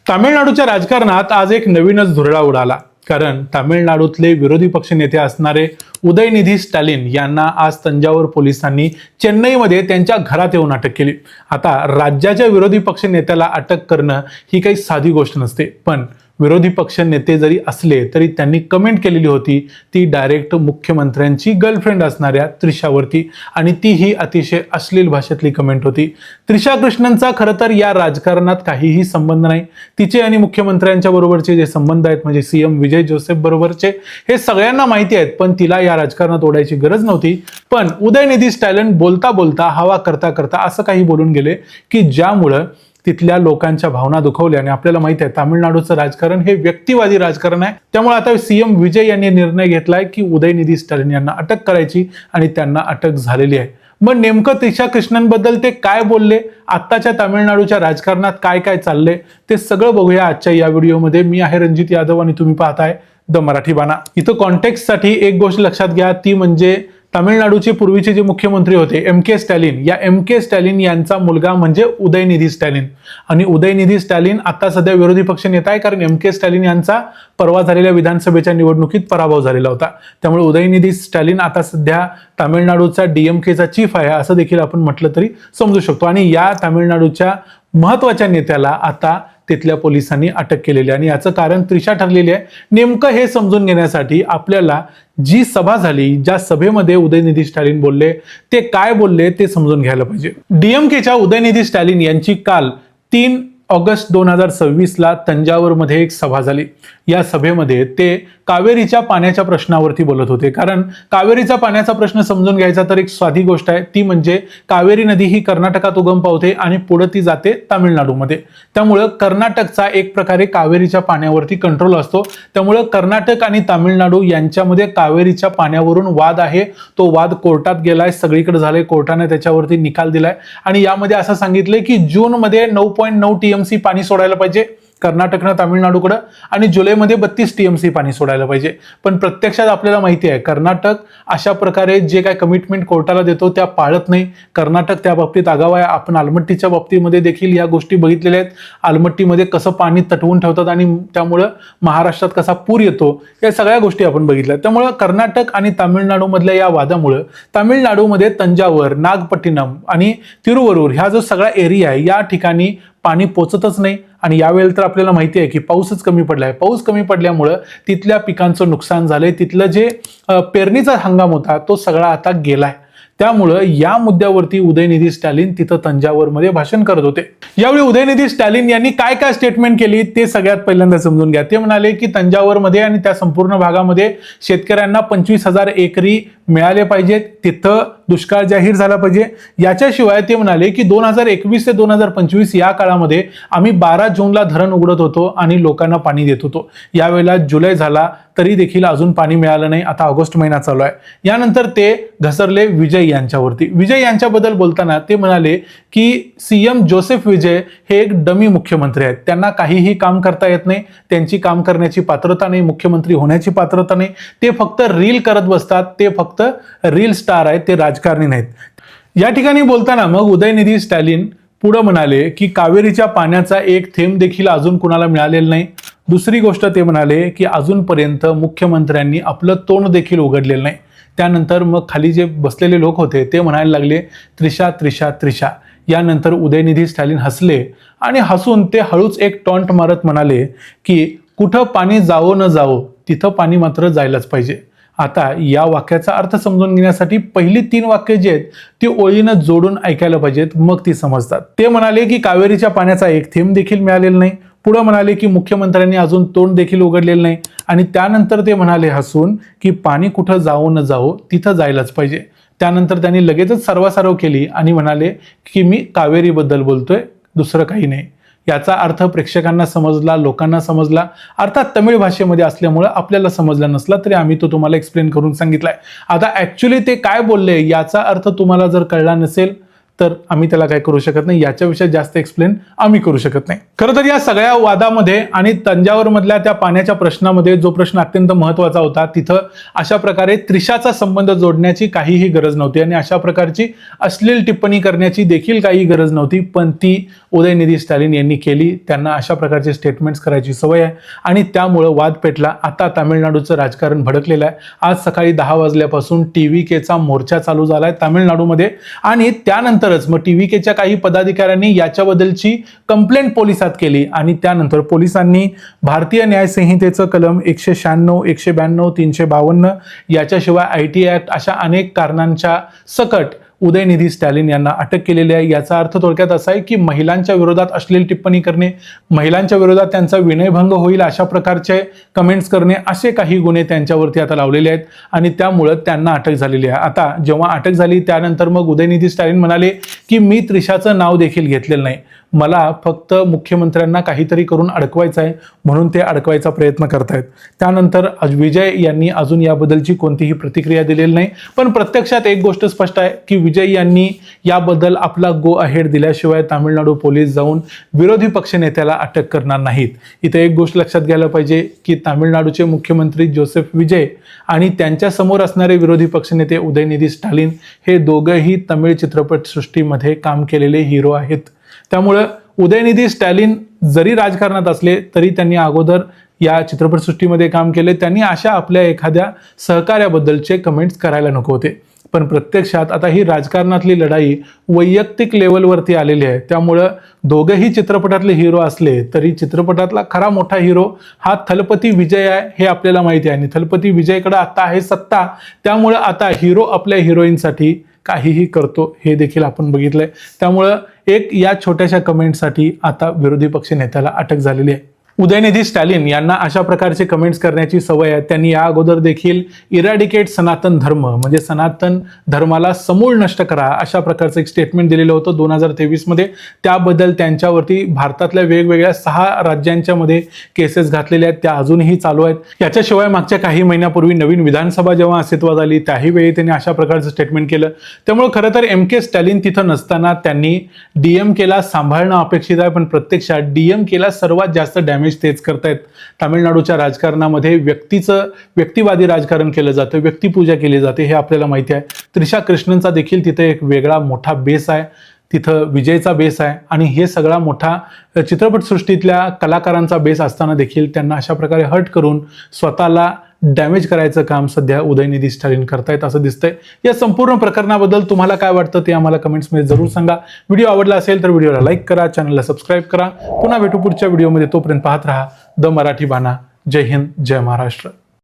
तामिळनाडूच्या राजकारणात आज एक नवीनच धुरळा उडाला. कारण तामिळनाडूतले विरोधी पक्ष नेते असणारे उदयनिधी स्टॅलिन यांना आज तंजावर पोलिसांनी चेन्नईमध्ये त्यांच्या घरात येऊन अटक केली. आता राज्याच्या विरोधी पक्ष नेत्याला अटक करणं ही काही साधी गोष्ट नसते, पण विरोधी पक्ष नेते जरी असले तरी त्यांनी कमेंट केलेली होती ती डायरेक्ट मुख्यमंत्र्यांची गर्लफ्रेंड असणाऱ्या त्रिशावरती, आणि ती ही अतिशय अश्लील भाषेतली कमेंट होती. त्रिशा कृष्णनचा खरं तर या राजकारणात काहीही संबंध नाही. तिचे आणि मुख्यमंत्र्यांच्या बरोबरचे जे संबंध आहेत म्हणजे सीएम विजय जोसेफ बरोबरचे हे सगळ्यांना माहिती आहेत, पण तिला या राजकारणात ओढायची गरज नव्हती. पण उदयनिधी स्टॅलिन बोलता बोलता हवा करता करता असं काही बोलून गेले की ज्यामुळं तिथल्या लोकांच्या भावना दुखवल्या. आणि आपल्याला माहिती आहे तामिळनाडूचं राजकारण हे व्यक्तिवादी राजकारण आहे. त्यामुळे आता सीएम विजय यांनी निर्णय घेतलाय की उदयनिधी स्टॅलिन यांना अटक करायची, आणि त्यांना अटक झालेली आहे. मग नेमकं त्रिशा कृष्णनबद्दल ते काय बोलले, आत्ताच्या तामिळनाडूच्या राजकारणात काय काय चाललंय ते सगळं बघूया आजच्या या व्हिडिओमध्ये. मी आहे रणजित यादव आणि तुम्ही पाहताय द मराठी बाणा. इथं कॉन्टेक्स्टसाठी एक गोष्ट लक्षात घ्या, ती म्हणजे तामिळनाडूचे पूर्वीचे जे मुख्यमंत्री होते एम.के. स्टॅलिन, या एम.के. स्टॅलिन यांचा मुलगा म्हणजे उदयनिधी स्टॅलिन. आणि उदयनिधी स्टॅलिन आता सध्या विरोधी पक्ष नेता आहे, कारण एम.के. स्टॅलिन यांचा परवा झालेल्या विधानसभेच्या निवडणुकीत पराभव झालेला होता. त्यामुळे उदयनिधी स्टॅलिन आता सध्या तामिळनाडूचा डीएमकेचा चीफ आहे असं देखील आपण म्हटलं तरी समजू शकतो. आणि या तामिळनाडूच्या महत्वाच्या नेत्याला आता तिथल्या पोलिसांनी अटक केलेली आहे, आणि याचं कारण त्रिशा ठरलेली आहे. नेमकं हे समजून घेण्यासाठी आपल्याला जी सभा झाली, ज्या सभेमध्ये उदयनिधी स्टॅलिन बोलले ते काय बोलले ते समजून घ्यायला पाहिजे. डीएमकेच्या उदयनिधी स्टॅलिन यांची काल 3 ऑगस्ट 2026 ला तंजावरमध्ये एक सभा झाली. या सभेमध्ये ते कावेरीच्या पाण्याच्या प्रश्नावरती बोलत होते. कारण कावेरीचा पाण्याचा प्रश्न समजून घ्यायचा तर एक साधी गोष्ट आहे, ती म्हणजे कावेरी नदी ही कर्नाटकात उगम पावते आणि पुढे ती जाते तामिळनाडूमध्ये. त्यामुळं कर्नाटकचा एक प्रकारे कावेरीच्या पाण्यावरती कंट्रोल असतो. त्यामुळं कर्नाटक आणि तामिळनाडू यांच्यामध्ये कावेरीच्या पाण्यावरून वाद आहे. तो वाद कोर्टात गेलाय, सगळीकडे झालाय, कोर्टाने त्याच्यावरती निकाल दिलाय. आणि यामध्ये असं सांगितलंय की जूनमध्ये 9.9 TMC पाणी सोडायला पाहिजे कर्नाटकनं तामिळनाडूकडं, आणि जुलैमध्ये 32 TMC पाणी सोडायला पाहिजे. पण प्रत्यक्षात आपल्याला माहिती आहे कर्नाटक अशा प्रकारे जे काय कमिटमेंट कोर्टाला देतो त्या पाळत नाही. कर्नाटक त्या बाबतीत आगाव आहे. आपण आलमट्टीच्या बाबतीमध्ये देखील या गोष्टी बघितलेल्या आहेत. आलमट्टीमध्ये कसं पाणी तटवून ठेवतात आणि त्यामुळं महाराष्ट्रात कसा पूर येतो, या सगळ्या गोष्टी आपण बघितल्या. त्यामुळं कर्नाटक आणि तामिळनाडूमधल्या या वादामुळं तामिळनाडूमध्ये तंजावर, नागपट्टिनम आणि तिरुवरूर ह्या जो सगळा एरिया आहे या ठिकाणी पाणी पोचतच नाही. आणि यावेळेला तर आपल्याला माहिती आहे की पाऊसच कमी पडलाय. पाऊस कमी पडल्यामुळं तिथल्या पिकांचं नुकसान झालंय. तिथलं जे पेरणीचा हंगाम होता तो सगळा आता गेलाय. त्यामुळं या मुद्द्यावरती उदयनिधी स्टॅलिन तिथं तंजावरमध्ये भाषण करत होते. यावेळी उदयनिधी स्टॅलिन यांनी काय काय स्टेटमेंट केली ते सगळ्यात पहिल्यांदा समजून घ्या. ते म्हणाले की तंजावरमध्ये आणि त्या संपूर्ण भागामध्ये शेतकऱ्यांना 25,000 एकरी मिळाले पाहिजेत, तिथं दुष्काळ जाहीर झाला पाहिजे. याच्याशिवाय ते म्हणाले की 2021 ते 2025 या काळामध्ये आम्ही 12 जूनला धरण उघडत होतो आणि लोकांना पाणी देत होतो. यावेळेला जुलै झाला तरी देखील अजून पाणी मिळालं नाही. आता ऑगस्ट महिना चालू आहे. यानंतर ते घसरले विजय यांच्यावरती. विजय यांच्याबद्दल बोलताना ते म्हणाले की सीएम जोसेफ विजय हे एक डमी मुख्यमंत्री आहेत. त्यांना काहीही काम करता येत नाही, त्यांची काम करण्याची पात्रता नाही, मुख्यमंत्री होण्याची पात्रता नाही. ते फक्त रील करत बसतात, ते फक्त रील स्टार आहेत, ते राजकारणी नाहीत. या ठिकाणी बोलताना मग उदयनिधी स्टॅलिन पुढे म्हणाले की कावेरीच्या पाण्याचा एक थेंब देखील अजून कुणाला मिळालेला नाही. दुसरी गोष्ट ते म्हणाले की अजूनपर्यंत मुख्यमंत्र्यांनी आपलं तोंड देखील उघडलेलं नाही. त्यानंतर मग खाली जे बसलेले लोक होते ते म्हणायला लागले त्रिशा त्रिशा त्रिशा. यानंतर उदयनिधी स्टॅलिन हसले आणि हसून ते हळूच एक टॉन्ट मारत म्हणाले की कुठं पाणी जावो न जावो तिथं पाणी मात्र जायलाच पाहिजे. आता या वाक्याचा अर्थ समजून घेण्यासाठी पहिली 3 वाक्य जी आहेत ती ओळीनं जोडून ऐकायला पाहिजेत, मग ती समजतात. ते म्हणाले की कावेरीच्या पाण्याचा एक थेंब देखील मिळालेला नाही. पुढे म्हणाले की मुख्यमंत्र्यांनी अजून तोंड देखील उघडलेलं नाही. आणि त्यानंतर ते म्हणाले हसून की पाणी कुठं जावो न जावो तिथं जायलाच पाहिजे. त्यानंतर त्यांनी लगेचच सर्वासर्व केली आणि म्हणाले की मी कावेरीबद्दल बोलतोय, दुसरं काही नाही. याचा अर्थ प्रेक्षकांना समजला, लोकांना समजला. अर्थात तमिळ भाषेमध्ये असल्यामुळे आपल्याला समजला नसला तरी आम्ही तो तुम्हाला एक्सप्लेन करून सांगितलाय. आता ऍक्च्युली ते काय बोलले याचा अर्थ तुम्हाला जर कळला नसेल तर आम्ही त्याला काय करू शकत नाही, याच्याविषयी जास्त एक्सप्लेन आम्ही करू शकत नाही. खरं तर या सगळ्या वादामध्ये आणि तंजावर मधल्या त्या पाण्याच्या प्रश्नामध्ये जो प्रश्न अत्यंत महत्वाचा होता, तिथं अशा प्रकारे त्रिशाचा संबंध जोडण्याची काहीही गरज नव्हती आणि अशा प्रकारची अश्लील टिप्पणी करण्याची देखील काही गरज नव्हती, पण ती उदयनिधी स्टॅलिन यांनी केली. त्यांना अशा प्रकारचे स्टेटमेंट्स करायची सवय आहे आणि त्यामुळे वाद पेटला. आता तामिळनाडूचं राजकारण भडकलेलं आहे. आज सकाळी 10 वाजल्यापासून TVKचा मोर्चा चालू झालाय तामिळनाडूमध्ये आणि त्यानंतरच मग TVKच्या काही पदाधिकाऱ्यांनी याच्याबद्दलची कंप्लेंट पोलिसात केली आणि त्यानंतर पोलिसांनी भारतीय न्याय संहितेचं कलम 196, 192, 352 याच्याशिवाय IT ऍक्ट अशा अनेक कारणांच्या सकट उदयनिधी स्टॅलिन यांना अटक केलेली आहे. याचा अर्थ थोडक्यात असा आहे की महिलांच्या विरोधात अश्लील टिप्पणी करणे, महिलांच्या विरोधात त्यांचा विनयभंग होईल अशा प्रकारचे कमेंट्स करणे, असे काही गुन्हे त्यांच्यावरती आता लावलेले आहेत आणि त्यामुळे त्यांना अटक झालेली आहे. आता जेव्हा अटक झाली त्यानंतर मग उदयनिधी स्टॅलिन म्हणाले की मी त्रिशाचं नाव देखील घेतलेलं नाही, मला फक्त मुख्यमंत्र्यांना काहीतरी करून अडकवायचं आहे म्हणून ते अडकवायचा प्रयत्न करतायत. त्यानंतर विजय यांनी अजून याबद्दलची कोणतीही प्रतिक्रिया दिलेली नाही, पण प्रत्यक्षात एक गोष्ट स्पष्ट आहे की विजय यांनी याबद्दल आपला गो अहेड दिल्याशिवाय तामिळनाडू पोलीस जाऊन विरोधी पक्षनेत्याला अटक करणार नाहीत. इथे एक गोष्ट लक्षात घ्यायला पाहिजे की तामिळनाडूचे मुख्यमंत्री जोसेफ विजय आणि त्यांच्या समोर असणारे विरोधी पक्षनेते उदयनिधी स्टॅलिन हे दोघंही तमिळ चित्रपटसृष्टीमध्ये काम केलेले हिरो आहेत. त्यामुळं उदयनिधी स्टॅलिन जरी राजकारणात असले तरी त्यांनी अगोदर या चित्रपटसृष्टीमध्ये काम केले. त्यांनी अशा आपल्या एखाद्या सहकार्याबद्दलचे कमेंट्स करायला नको होते. पण प्रत्यक्षात आता ही राजकारणातली लढाई वैयक्तिक लेवलवरती आलेली आहे. त्यामुळं दोघंही चित्रपटातले हिरो असले तरी चित्रपटातला खरा मोठा हिरो हा थलपती विजय आहे हे आपल्याला माहिती आहे आणि थलपती विजयकडे आता आहे सत्ता. त्यामुळं आता हिरो आपल्या हिरोईनसाठी काहीही करतो हे देखील आपण बघितलंय. त्यामुळं एक या छोट्याशा कमेंटसाठी आता विरोधी पक्ष नेत्याला अटक झालेली आहे. उदयनिधी स्टॅलिन यांना अशा प्रकारचे कमेंट्स करण्याची सवय आहे. त्यांनी या अगोदर देखील इरॅडिकेट सनातन धर्म म्हणजे सनातन धर्माला समूळ नष्ट करा अशा प्रकारचं एक स्टेटमेंट दिलेलं होतं 2023 मध्ये. त्याबद्दल त्यांच्यावरती भारतातल्या वेगवेगळ्या 6 राज्यांच्या मध्ये केसेस घातलेल्या आहेत, त्या अजूनही चालू आहेत. याच्याशिवाय मागच्या काही महिन्यापूर्वी नवीन विधानसभा जेव्हा अस्तित्वात आली त्याही वेळी त्यांनी अशा प्रकारचं स्टेटमेंट केलं. त्यामुळे खरं तर MK स्टॅलिन तिथं नसताना त्यांनी DMKला सांभाळणं अपेक्षित आहे, पण प्रत्यक्षात DMKला सर्वात जास्त डॅमेज तेच करतायत. तामिळनाडूच्या राजकारणामध्ये व्यक्तिवादी राजकारण केलं जातं, व्यक्तिपूजा केली जाते हे आपल्याला माहिती आहे. त्रिशा कृष्णनचा देखील तिथे एक वेगळा मोठा बेस आहे, तिथं विजयचा बेस आहे आणि हे सगळा मोठा चित्रपटसृष्टीतल्या कलाकारांचा बेस असताना देखील त्यांना अशा प्रकारे हर्ट करून स्वतःला डॅमेज करायचं काम सध्या उदयनिधी स्टॅलिन करतायत असं दिसतंय. या संपूर्ण प्रकरणाबद्दल तुम्हाला काय वाटतं ते आम्हाला कमेंट्समध्ये जरूर सांगा. व्हिडिओ आवडला असेल तर व्हिडिओला लाईक करा, चॅनलला सबस्क्राईब करा. पुन्हा भेटू पुढच्या व्हिडिओमध्ये. तोपर्यंत पाहत राहा द मराठी बाणा. जय हिंद, जय महाराष्ट्र.